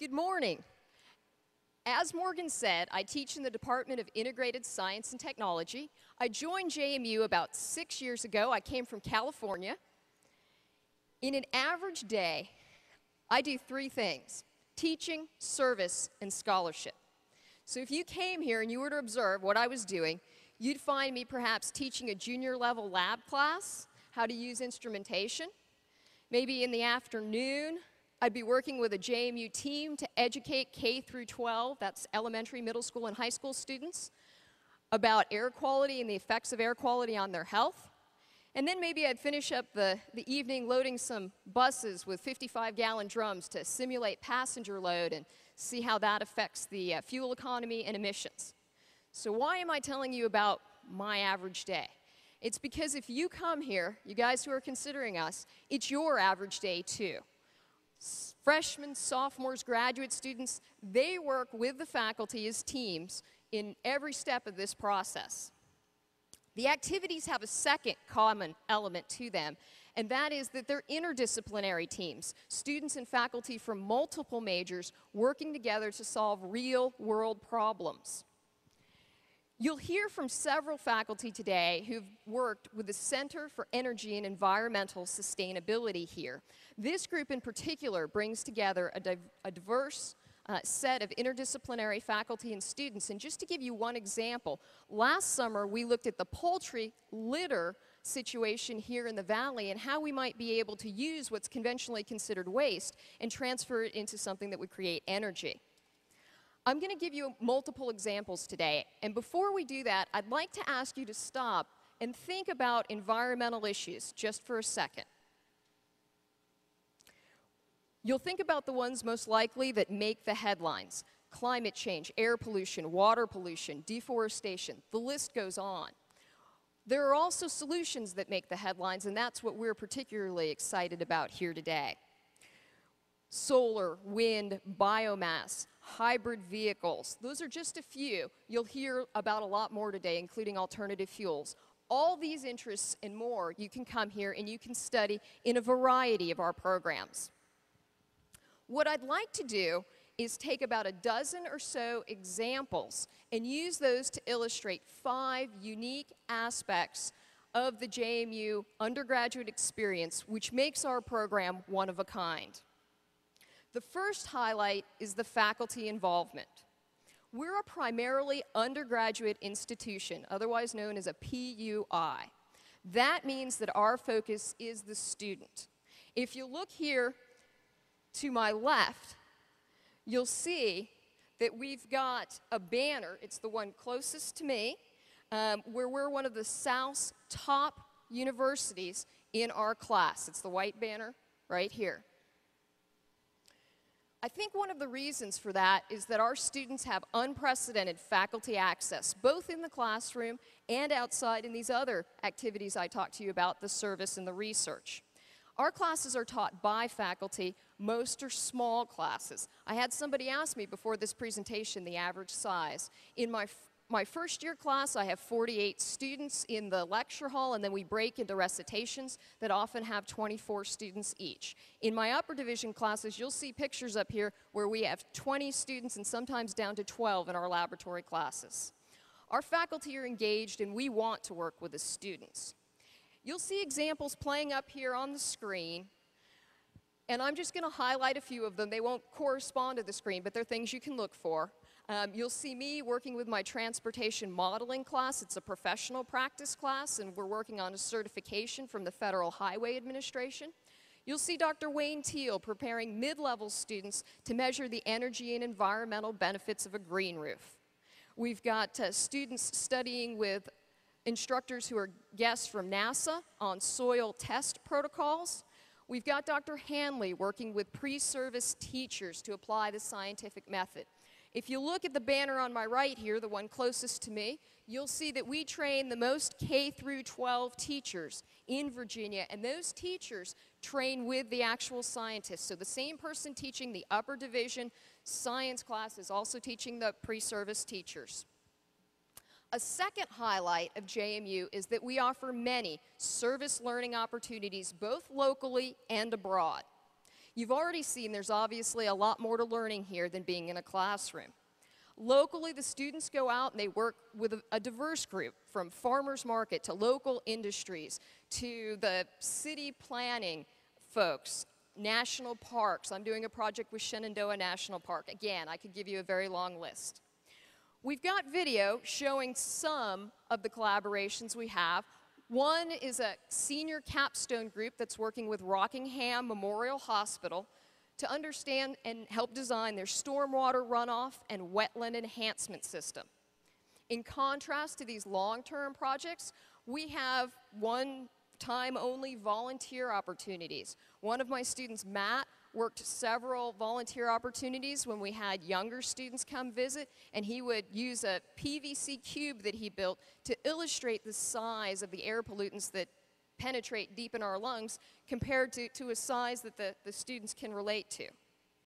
Good morning. As Morgan said, I teach in the Department of Integrated Science and Technology. I joined JMU about 6 years ago. I came from California. In an average day, I do 3 things: teaching, service, and scholarship. So if you came here and you were to observe what I was doing, you'd find me perhaps teaching a junior level lab class, how to use instrumentation. Maybe in the afternoon, I'd be working with a JMU team to educate K through 12, that's elementary, middle school, and high school students, about air quality and the effects of air quality on their health. And then maybe I'd finish up the evening loading some buses with 55-gallon drums to simulate passenger load and see how that affects the fuel economy and emissions. So why am I telling you about my average day? It's because if you come here, you guys who are considering us, it's your average day too. Freshmen, sophomores, graduate students, they work with the faculty as teams in every step of this process. The activities have a second common element to them, and that is that they're interdisciplinary teams, students and faculty from multiple majors working together to solve real-world problems. You'll hear from several faculty today who've worked with the Center for Energy and Environmental Sustainability here. This group in particular brings together a diverse set of interdisciplinary faculty and students. And just to give you one example, last summer we looked at the poultry litter situation here in the valley and how we might be able to use what's conventionally considered waste and transfer it into something that would create energy. I'm going to give you multiple examples today, and before we do that, I'd like to ask you to stop and think about environmental issues just for a second. You'll think about the ones most likely that make the headlines: climate change, air pollution, water pollution, deforestation, the list goes on. There are also solutions that make the headlines, and that's what we're particularly excited about here today. Solar, wind, biomass, hybrid vehicles. Those are just a few. You'll hear about a lot more today, including alternative fuels. All these interests and more, you can come here and you can study in a variety of our programs. What I'd like to do is take about a dozen or so examples and use those to illustrate 5 unique aspects of the JMU undergraduate experience, which makes our program one of a kind. The first highlight is the faculty involvement. We're a primarily undergraduate institution, otherwise known as a PUI. That means that our focus is the student. If you look here to my left, you'll see that we've got a banner, it's the one closest to me, where we're one of the South's top universities in our class. It's the white banner right here. I think one of the reasons for that is that our students have unprecedented faculty access, both in the classroom and outside in these other activities I talked to you about, the service and the research. Our classes are taught by faculty. Most are small classes. I had somebody ask me before this presentation the average size. In my first year class, I have 48 students in the lecture hall, and then we break into recitations that often have 24 students each. In my upper division classes, you'll see pictures up here where we have 20 students and sometimes down to 12 in our laboratory classes. Our faculty are engaged, and we want to work with the students. You'll see examples playing up here on the screen, and I'm just going to highlight a few of them. They won't correspond to the screen, but they're things you can look for. You'll see me working with my transportation modeling class. It's a professional practice class, and we're working on a certification from the Federal Highway Administration. You'll see Dr. Wayne Teal preparing mid-level students to measure the energy and environmental benefits of a green roof. We've got students studying with instructors who are guests from NASA on soil test protocols. We've got Dr. Hanley working with pre-service teachers to apply the scientific method. If you look at the banner on my right here, the one closest to me, you'll see that we train the most K through 12 teachers in Virginia, and those teachers train with the actual scientists. So the same person teaching the upper division science class is also teaching the pre-service teachers. A second highlight of JMU is that we offer many service learning opportunities both locally and abroad. You've already seen there's obviously a lot more to learning here than being in a classroom. Locally, the students go out and they work with a diverse group, from farmers market to local industries to the city planning folks, national parks. I'm doing a project with Shenandoah National Park. Again, I could give you a very long list. We've got video showing some of the collaborations we have. One is a senior capstone group that's working with Rockingham Memorial Hospital to understand and help design their stormwater runoff and wetland enhancement system. In contrast to these long-term projects, we have one-time only volunteer opportunities. One of my students, Matt, worked several volunteer opportunities when we had younger students come visit, and he would use a PVC cube that he built to illustrate the size of the air pollutants that penetrate deep in our lungs compared to a size that the students can relate to.